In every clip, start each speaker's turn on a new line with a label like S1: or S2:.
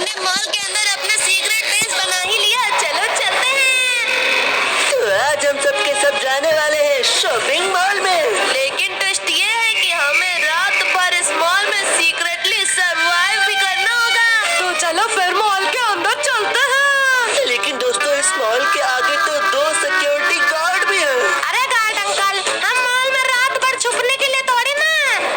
S1: हमने मॉल के अंदर अपना सीक्रेट बेस बना ही लिया, चलो चलते हैं।
S2: तो आज हम सबके सब जाने वाले हैं शॉपिंग मॉल में।
S1: लेकिन ट्विस्ट ये है कि हमें रात भर इस मॉल में सीक्रेटली सरवाइव भी करना होगा।
S3: तो चलो फिर मॉल के अंदर चलते हैं।
S2: लेकिन दोस्तों इस मॉल के आगे तो 2 सिक्योरिटी गार्ड भी हैं।
S1: अरे गार्ड अंकल, हम मॉल में रात भर छुपने के लिए थोड़ी ना,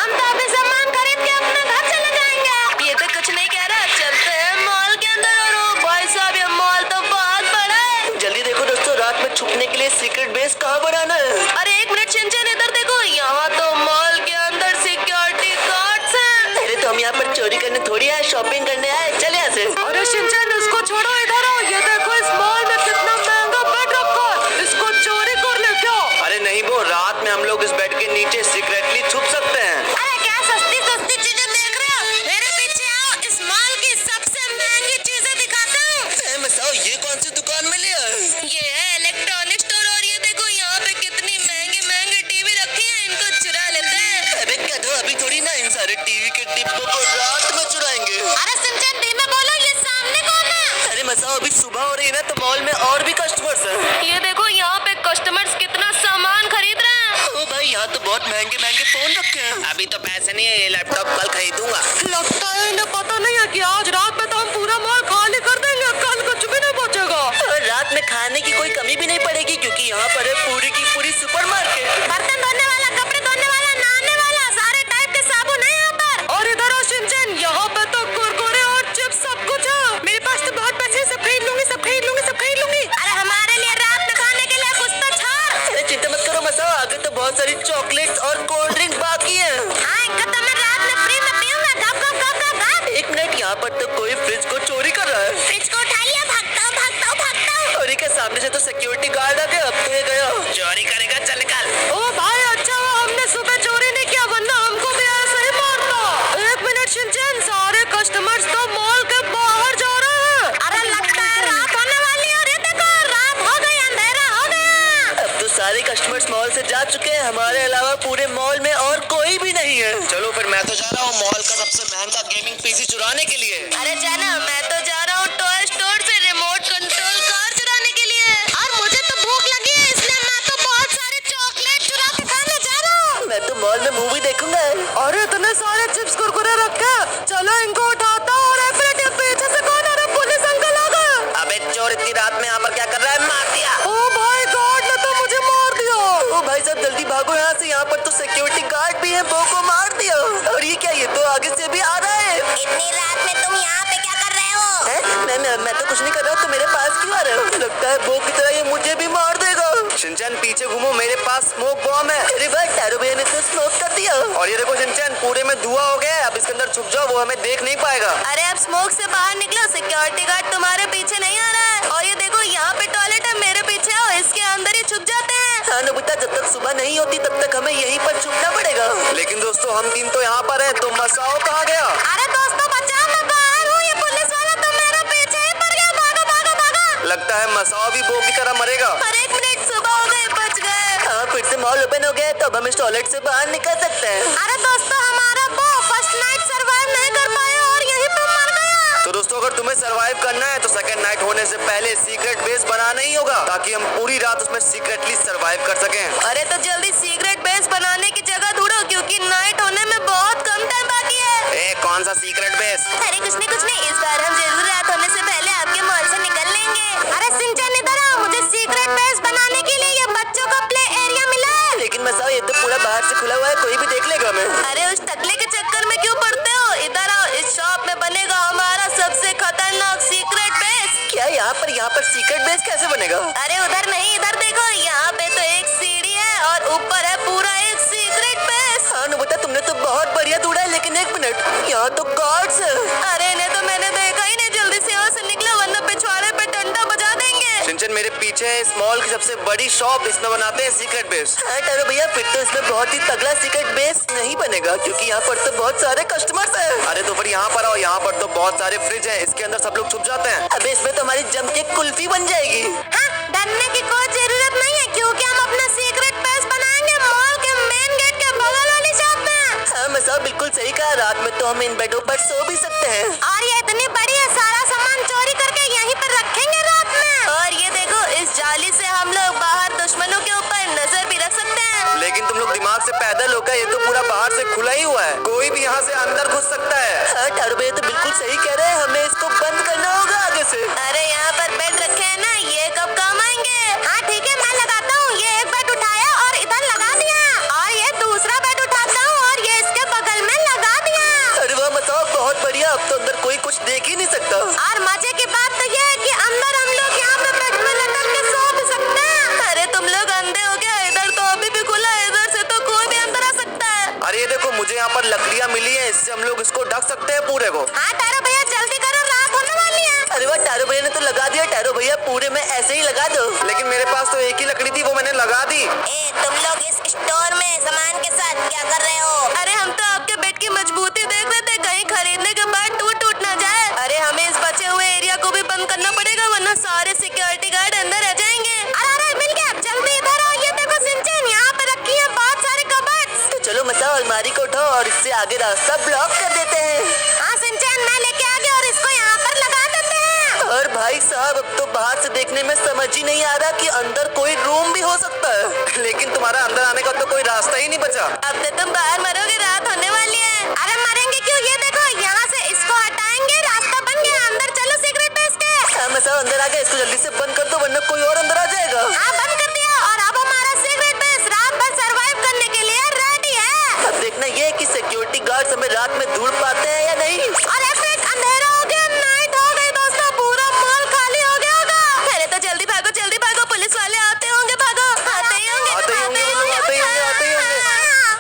S1: हम तो अभी सामान खरीद के अपना घर चले जाएंगे। ये तो कुछ नहीं कह रहा, चलते हैं मॉल के अंदर। और ओ भाई साहब, ये मॉल तो बहुत बड़ा है।
S2: जल्दी देखो दोस्तों, रात में छुपने के लिए सीक्रेट बेस कहाँ बनाना है।
S1: अरे एक मिनट शिनचैन, इधर देखो, यहाँ तो मॉल के अंदर सिक्योरिटी गार्ड्स हैं।
S2: अरे तो हम यहाँ पर चोरी करने थोड़ी आए, शॉपिंग करने आए। चले यहाँ से।
S3: अरे शिनचैन, इसको छोड़ो, इधर आओ। ये देखो इस मॉल में कितना महंगा बेड रखा है, इसको चोरी कर ले क्या?
S2: अरे नहीं वो, रात में हम लोग इस बेड के नीचे सीक्रेटली छुप सकते हैं।
S1: अरे क्या सस्ती सस्ती चीजें देख रहे हो? मेरे पीछे आओ, इस मॉल की सबसे महंगी चीजें दिखाता हूँ।
S2: मसाओ, ये कौन सी दुकान में लिया है?
S1: ये है इलेक्ट्रॉनिक स्टोर, और ये देखो यहाँ पे कितनी महंगी महंगी टीवी रखी है, इनको चुरा लेते हैं।
S2: अरे क्या दो, अभी थोड़ी ना इन सारे टीवी के डिब्बों को रात में चुराएंगे।
S1: अरे सिंचन, धीमे बोलो, ये सामने कौन है?
S2: अरे मसाओ, अभी सुबह हो रही है ना, तो मॉल में और भी कस्टमर्स हैं।
S1: ये देखो यहाँ पे कस्टमर्स कितना सामान खरीद रहे हैं।
S2: ओ भाई, यहाँ तो बहुत महंगे महंगे फोन रखे हैं। अभी तो पैसे नहीं है, ये लैपटॉप कल खरीदूंगा।
S3: लगता है इन्हें पता नहीं है कि आज रात में तो हम पूरा मॉल खाली कर देंगे, कल कुछ भी नहीं बचेगा।
S2: और रात में खाने की कोई कमी भी नहीं पड़ेगी, क्योंकि यहाँ पर है पूरी की पूरी सुपरमार्केट।
S1: बर्तन धोने वाला, कपड़े धोने वाला, नहाने वाला, सारे टाइप के साबुन है यहाँ पर।
S3: और इधर आओ शिनचैन, यहाँ पे तो कुरकुरे और चिप्स सब कुछ है। मेरे पास तो बहुत पैसे हैं, सब खरीद लूंगी, सब खरीद लूंगी, सब खरीद लूंगी।
S1: अरे हमारे लिए रात में खाने के लिए कुछ तो छोड़।
S2: अरे चिंता मत करो मसाओ, आगे तो बहुत सारी चॉकलेट्स और कोल्ड ड्रिंक बाकी है।
S1: हाँ, इनका तो मैं रात में फ्री में पीऊंगा। गप गप गप गप गप।
S2: एक मिनट, यहाँ पर तो कोई फ्रिज को चोरी कर रहा है।
S1: फ्रिज को उठा लिया, भागता हूँ भागता हूँ भागता हूँ।
S2: और के सामने से तो सिक्योरिटी गार्ड आ गया। अब तो ये गया, चोरी करेगा, चल निकल।
S3: ओ भाई, अच्छा हुआ हमने सुबह चोरी नहीं किया, वरना हमको भी ऐसे ही मारता। एक मिनट शिनचैन, सारे कस्टमर्स तो मॉल के बाहर जा रहे हैं।
S1: अरे लगता है रात होने वाली है, और ये देखो रात हो गई, अंधेरा हो गया।
S2: अब तो सारे कस्टमर्स मॉल से जा चुके हैं, हमारे अलावा पूरे मॉल में और कोई भी नहीं है। चलो फिर, मैं तो जा रहा हूँ मॉल का सबसे महंगा गेमिंग पीसी चुराने के लिए।
S1: अरे जाना, मैं तो जा रहा हूँ टॉय स्टोर से रिमोट कंट्रोल कार चुराने के लिए। और मुझे तो भूख लगी है, इसलिए मैं तो बहुत सारे चॉकलेट चुरा के खाने जा रहा हूँ।
S2: मैं तो मॉल में मूवी देखूंगा।
S3: अरे इतने सारे चिप्स कुरकुरे रखे, चलो इनको उठाता हूँ। और एक मिनट, ये पीछे से कौन आ रहा है? पुलिस अंकल आ गए।
S2: अबे चोर, इतनी रात में यहाँ पर क्या कर रहा है? मार दिया।
S3: ओ भाई, गार्ड ने तो मुझे मार दिया।
S2: ओ भाई साहब, जल्दी भागो यहाँ से, यहाँ पर तो सिक्योरिटी गार्ड भी है, वो को मार दिया। और ये क्या, ये तो आगे से भी आ रहा है।
S1: इतनी रात में तुम यहाँ पे क्या कर रहे हो?
S2: मैं तो कुछ नहीं कर रहा हूँ, तो मेरे पास क्यों आ रहे हो? लगता है वो की तरह ये मुझे भी मार देगा। शिनचैन पीछे घूमो, मेरे पास स्मोक बॉम्ब है। अरे भाई, टैरो भैया ने तो स्मोक कर दिया। और ये देखो शिनचैन, पूरे में धुआं हो गया है, अब इसके अंदर छुप जाओ, वो हमें देख नहीं पाएगा।
S1: अरे अब स्मोक से बाहर निकलो, सिक्योरिटी गार्ड तुम्हारे पीछे नहीं आ रहा है। और ये देखो यहाँ पे टॉयलेट है, मेरे पीछे आओ, इसके अंदर ही छुप जाते हैं।
S2: हाँ नोबिता, जब तक सुबह नहीं होती तब तक हमें यहीं पर छुपना पड़ेगा। लेकिन दोस्तों, हम तीन तो यहाँ पर हैं, तो मसाओ कहाँ गया?
S1: अरे दोस्तों बचाओ, मैं बाहर हूँ, ये पुलिस वाला तो मेरे पीछे ही पड़ गया। भागो भागो भागो।
S2: लगता है मसाओ भी वो की तरह मरेगा।
S1: अरे एक मिनट, सुबह हो गई, बच गए।
S2: हाँ, फिर से मॉल ओपन हो गया है, तो अब हम इस टॉयलेट से बाहर निकल सकते हैं।
S1: अरे दोस्तों, हमारा वो फर्स्ट नाइट सरवाइव नहीं कर पाया और यहीं पे मर गया।
S2: तो दोस्तों, अगर तुम्हें सरवाइव करना है तो सेकंड नाइट होने से पहले सीक्रेट बेस बनाना ही होगा, ताकि हम पूरी रात उसमें सीक्रेटली सरवाइव कर सकें।
S1: अरे तो जल्दी सीक्रेट बेस बनाने की जगह ढूंढो, क्योंकि नाइट होने में बहुत कम टाइम बाकी है।
S2: कौन सा सीक्रेट बेस?
S1: अरे कुछ नहीं, इस बार हम जरूर रात होने से पहले आपके मॉल से निकल लेंगे। अरे सिंचन इधर आओ, मुझे सीक्रेट बेस बनाने के लिए ये बच्चों का प्ले एरिया मिला है।
S2: लेकिन मसाओ, ये तो पूरा बाहर से खुला हुआ है, कोई भी देख लेगा हमें।
S1: अरे उस टकले के चक्कर में क्यों पड़ते हो? इधर आओ, इस शॉप में बनेगा हमारा सबसे खतरनाक सीक्रेट बेस।
S2: क्या यहाँ पर सीक्रेट बेस कैसे बनेगा?
S1: अरे उधर नहीं, इधर देखो, यहाँ पे तो एक सीढ़ी है और ऊपर है पूरा एक सीक्रेट बेस।
S2: हाँ नोबिता, तुमने तो बहुत बढ़िया ढूंढा है, लेकिन एक मिनट, यहाँ तो गार्ड्स है।
S1: अरे इन्हें तो मैंने देखा ही नहीं, जल्दी से यहाँ से निकलो, वरना पिछवाड़े पे डंडा बजा देंगे।
S2: सिंचन, मेरे पीछे है इस मॉल की सबसे बड़ी शॉप, इसमें बनाते हैं सीक्रेट बेस। हाँ टैरो भैया, फिर तो इसमें बहुत ही तगड़ा सीक्रेट बेस नहीं बनेगा, क्योंकि यहाँ पर तो बहुत सारे कस्टमर्स हैं। अरे तो फिर यहाँ पर आओ, यहाँ पर तो बहुत सारे फ्रिज हैं, इसके अंदर सब लोग छुप जाते हैं। अबे इसमें तो हमारी जम के कुल्फी बन जाएगी।
S1: हाँ, डरने की कोई जरूरत नहीं है, क्योंकि हम अपना सीक्रेट बेस बनाएंगे मॉल के मेन गेट के बगल वाली शॉप में।
S2: हाँ मसाओ, बिल्कुल सही कहा, रात में तो हम इन बेडों पर सो भी सकते हैं।
S1: और ये इतनी बड़ी है, सारा
S2: सही कह रहे हैं, हमें इसको बंद करना होगा आगे से।
S1: अरे यहाँ पर बेड रखे हैं ना, ये कब काम आएंगे? हाँ ठीक है, मैं लगाता हूँ। ये एक बेड उठाया और इधर लगा दिया, और ये दूसरा बेड उठाता हूँ और ये इसके बगल में लगा दिया।
S2: अरे वाह मसाओ, बहुत बढ़िया। अब तो अंदर कोई कुछ देख ही नहीं सकता।
S1: और मजे की बात तो ये है कि अंदर हम लोग यहाँ पे बेड में लटक के सो भी सकते हैं। अरे तुम लोग अंधे हो गया? इधर तो अभी भी खुला है, इधर से तो कोई भी अंदर आ सकता है।
S2: अरे ये देखो, मुझे यहाँ पर लकड़ियाँ मिली है, इससे हम लोग इसको ढक सकते हैं पूरे को।
S1: हाँ टारो भैया जल्दी करो, रात होने वाली है।
S2: अरे वाह, टारो भैया ने तो लगा दिया। टारो भैया पूरे में ऐसे ही लगा दो। लेकिन मेरे पास तो एक ही लकड़ी थी, वो मैंने लगा दी।
S1: तुम लोग इस स्टोर में सामान के साथ क्या कर रहे हो? अरे हम तो आपके बेड की मजबूती देख रहे थे, कहीं खरीदने के बाद टूट ना जाए। अरे हमें इस बचे हुए एरिया को भी बंद करना पड़ेगा, वरना सारे सिक्योरिटी गार्ड अंदर रह जाएंगे। अरे मिल गया, जल्दी इधर आओ। ये देखो सिंचन, यहाँ पे रखी है बहुत सारे कबर्ड्स।
S2: तो चलो मसाओ, अलमारी को उठाओ और इससे आगे रास्ता ब्लॉक कर देते हैं।
S1: हाँ सिंचन, मैं लेके आ गया और इसको यहाँ पर लगा देते हैं।
S2: और भाई साहब, अब तो बाहर से देखने में समझ ही नहीं आ रहा कि अंदर कोई रूम भी हो सकता है। लेकिन तुम्हारा अंदर आने का तो कोई रास्ता ही नहीं बचा।
S1: अब तो तुम बाहर मरोगे, रात होने वाली है। अरे मरेंगे क्यों? ये देखो, यहाँ से इसको हटाएंगे, रास्ता बन गया। अंदर चलो सीक्रेट बेस के।
S2: हाँ मसाओ, अंदर आ गए। इसको जल्दी से बंद कर दो, वरना कोई और अंदर आ जाएगा।
S1: हाँ बंद कर दिया, और अब हमारा सीक्रेट बेस रात भर सरवाइव करने के लिए रेडी है।
S2: अब देखना ये है कि सिक्योरिटी गार्ड्स हमें रात में ढूंढ पाते हैं या नहीं।
S1: और एक मिनट, अंधेरा हो गया, नाइट हो गई दोस्तों, पूरा मॉल खाली हो गया होगा। अरे तो जल्दी भागो, पुलिस वाले आते होंगे। भागो, आते ही होंगे।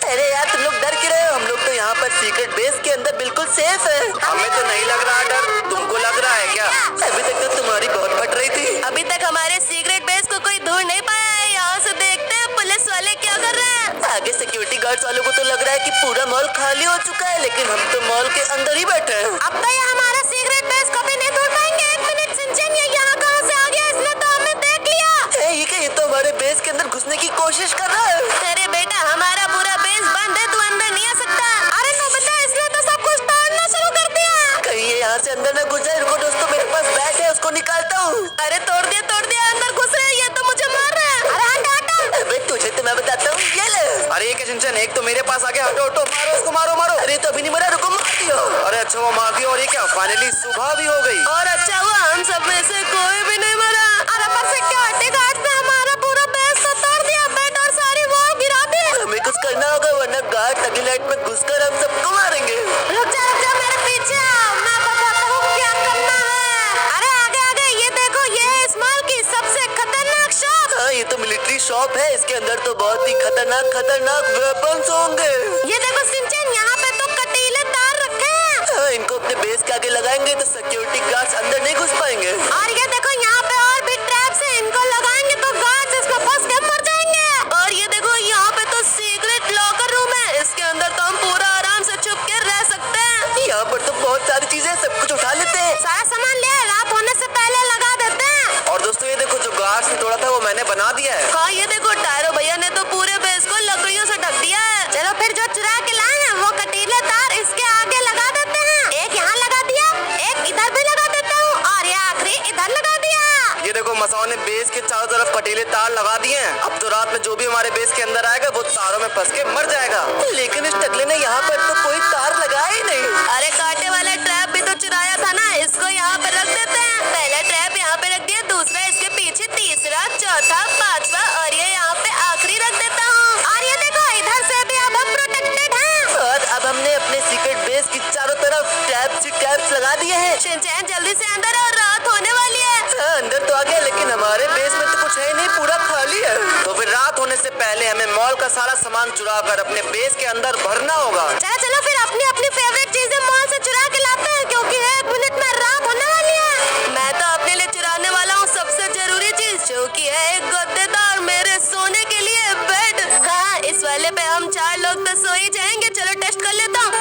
S2: अरे यार, तुम लोग डर क्यों रहे हो? हम लोग तो यहाँ पर सीक्रेट बेस के अंदर बिल्कुल सेफ है। हमें तो नहीं लग रहा डर, तुमको लग रहा है क्या? अभी तक तो तुम्हारी बहुत फट रही थी।
S1: अभी तक हमारे सीक्रेट बेस को कोई ढूंढ नहीं पाया है। यहाँ से देखते हैं पुलिस वाले क्या कर रहे हैं।
S2: आगे सिक्योरिटी गार्ड्स वालों को तो लग रहा है कि पूरा मॉल खाली हो चुका है, लेकिन हम तो मॉल के अंदर ही बैठे हैं।
S1: अब तो ये हमारा सीक्रेट बेस कभी नहीं ढूंढ पाएंगे। एक मिनट सिंचन, ये यहाँ कहाँ से आ गया? इसने तो हमें देख लिया।
S2: ये क्या, ये तो हमारे बेस के अंदर घुसने की कोशिश कर रहा है।
S1: अरे बेटा, हमारा पूरा बेस बंद है, तू अंदर नहीं आ सकता। अरे नोबिता, इसने तो सब कुछ तोड़ना शुरू कर दिया।
S2: कहीं ये यहाँ से अंदर न घुस जाए। रुको दोस्तों, मेरे पास बैट है, उसको निकालता हूँ।
S1: अरे तोड़ दिया, अंदर घुस रहे हैं, ये तो मुझे मार रहा है। अरे हटा।
S2: अबे तुझे तो मैं बताता हूँ, ये ले। अरे ये क्या सिंचन, एक तो मेरे पास आ गया। हटो, मारो उसको, मारो। अरे तो अभी नहीं मरा, रुको, मार दियो। अरे अच्छा, वो मार दिया। और ये क्या, फाइनली सुबह भी हो गई।
S1: और अच्छा हुआ हम सब में से कोई भी नहीं मरा। अरे पर सिक्योरिटी गार्ड ने हमारा पूरा बेस तो तोड़ दिया, बेड और सारी वॉल गिरा दी।
S2: हमें कुछ करना होगा, वरना गार्ड अगली लाइट में घुसकर हम सबको मारेंगे।
S1: रुक जा, मेरे पीछे आओ, मैं बताता हूँ क्या करना है। अरे आगे, ये देखो, ये है इस मॉल की सबसे खतरनाक शॉप।
S2: हाँ, ये तो मिलिट्री शॉप है। इसके अंदर तो बहुत ही खतरनाक वेपन्स होंगे।
S1: ये देखो सिंचन, यहाँ पे तो कटीले तार रखे हैं।
S2: हाँ, इनको अपने बेस के आगे लगाएंगे तो सिक्योरिटी गार्ड्स अंदर नहीं घुस पाएंगे।
S1: और ये देखो, यहाँ पे और भी ट्रैप्स हैं, इनको लगाएंगे तो गार्ड्स इसमें फंस के मर जाएंगे। और ये देखो, यहाँ पे तो सीक्रेट लॉकर रूम है, इसके अंदर तो हम पूरा आराम से छुप के रह सकते हैं।
S2: यहाँ पर तो बहुत सारी चीजें, सब कुछ उठा लेते हैं।
S1: सारा सामान ले, रात होने से पहले लगा देते हैं।
S2: और दोस्तों, ये देखो, जो गार्ड्स ने तोड़ा था वो मैंने बना दिया है।
S1: हाँ ये देखो, टायरो भैया ने तो पूरे बेस को लकड़ियों से ढक दिया है। चलो फिर जो चुरा के लाए हैं वो कटीले तार इसके आगे लगा देते हैं। एक यहाँ लगा दिया, एक इधर भी लगा देता हूँ, और ये आखिरी इधर लगा दिया।
S2: ये देखो, मसाओ ने बेस के चारों तरफ कटीले तार लगा दिए हैं। अब तो रात में जो भी हमारे बेस के अंदर आएगा वो तारों में फंस के मर जाएगा। लेकिन इस टकले ने यहाँ पर तो कोई तार लगाया ही नहीं।
S1: अरे कांटे वाला ट्रैप भी तो चुराया था ना, इसको यहाँ पे रख देते हैं। पहला ट्रैप यहाँ पे रख दिया, दूसरा इसके पीछे, तीसरा, चौथा, पांचवा, और ये यहाँ पे आखिरी रख देता हूँ। और ये देखो, इधर से भी अब हम प्रोटेक्टेड हैं।
S2: और अब हमने अपने सीक्रेट बेस की चारों तरफ ट्रैप्स लगा दिए हैं।
S1: शिनचैन जल्दी से अंदर, और रात होने वाली है।
S2: हाँ, अंदर तो आ गया, लेकिन हमारे बेस में तो कुछ है नहीं, पूरा खाली है। तो फिर रात होने से पहले हमें मॉल का सारा सामान चुरा कर अपने बेस के अंदर भरना होगा।
S1: चलो फिर अपनी फेवरेट चीजें मॉल से चुरा के लाते हैं, क्योंकि 1 मिनट में रात होने वाली है। मैं तो अपने लिए चुराने वाला हूँ सबसे जरूरी चीज, जो कि है एक गद्देदार, मेरे सोने के लिए बेड। हाँ, इस वाले पे हम 4 लोग तो सो ही जाएंगे। चलो टेस्ट कर लेता हूँ।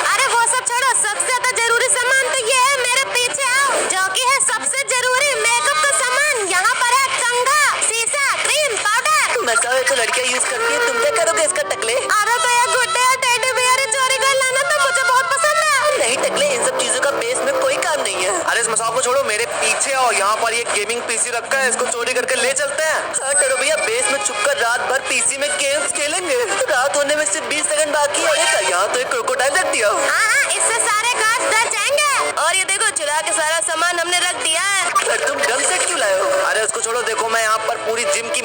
S1: अरे वो सब छोड़ो, सबसे ज्यादा जरूरी सामान तो ये है, मेरे पीछे आओ, जो कि है सबसे जरूरी मेकअप का सामान। यहाँ पर है कंघा, शीशा, क्रीम, पाउडर।
S2: मसाओ तो लड़कियाँ यूज करती है, तुम क्या करोगे इसका टकले?
S1: अरे तो ये गुड्डे टेडी बियर चोरी कर लाना तो मुझे बहुत पसंद है।
S2: नहीं टकले, इन सब चीजों का बेस में कोई काम नहीं है। अरे इस मसाओ को छोड़ो, मेरे पीछे आओ। यहाँ पर ये गेमिंग पीसी रखा है, इसको चोरी करके ले चलते हैं। हाँ टरो भैया, बेस में छुपकर रात भर पीसी में गेम्स खेलेंगे। रात होने में सिर्फ 20 सेकंड बाकी है। अरे यहाँ तो एक क्रोकोडाइल रख दिया।
S1: हाँ,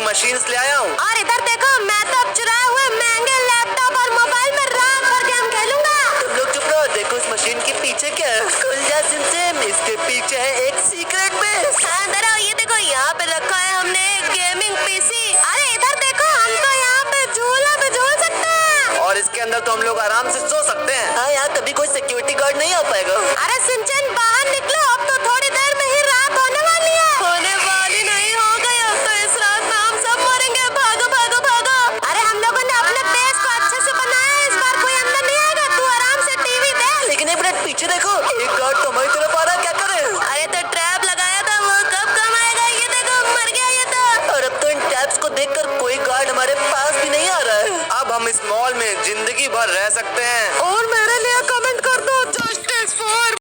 S2: मशीन्स ले आया हूँ।
S1: और इधर देखो, मैं तो अब चुराए हुए महंगे लैपटॉप और मोबाइल में रात भर गेम खेलूंगा।
S2: तुम लोग चुप रहो, देखो इस मशीन के पीछे क्या है। खुल जा सिमसिम, इसके पीछे है एक सीक्रेट बेस।
S1: हाँ, जरा ये देखो, यहाँ पे रखा है हमने एक गेमिंग पीसी। अरे इधर देखो, हम तो यहाँ पे झूला पे झूल सकते हैं।
S2: और इसके अंदर तो हम लोग आराम से सो सकते हैं। हाँ, यहाँ कभी कोई सिक्योरिटी गार्ड नहीं आ पाएगा।
S1: अरे सिंचन, बाहर निकलो, अब तो थोड़ी देर में ही रात होने वाली है। होने वाली नहीं, हो गई। अब तो इस रात में हम सब मरेंगे। भागो भागो भागो। अरे हम लोगों ने अपने बेस को अच्छे से बनाया है, इस बार कोई अंदर नहीं आएगा। तू आराम से टीवी देख।
S2: लेकिन एक मिनट पीछे देखो, एक गार्ड तो हमारी तरफ आ रहा है, क्या करे?
S1: अरे तो ट्रैप लगाया था, वो कब काम आएगा? ये देखो, मर गया ये तो।
S2: और अब तो इन टैब्स को देखकर कोई गार्ड हमारे पास भी नहीं आ रहा है। अब हम इस मॉल में जिंदगी भर रह सकते हैं।
S3: और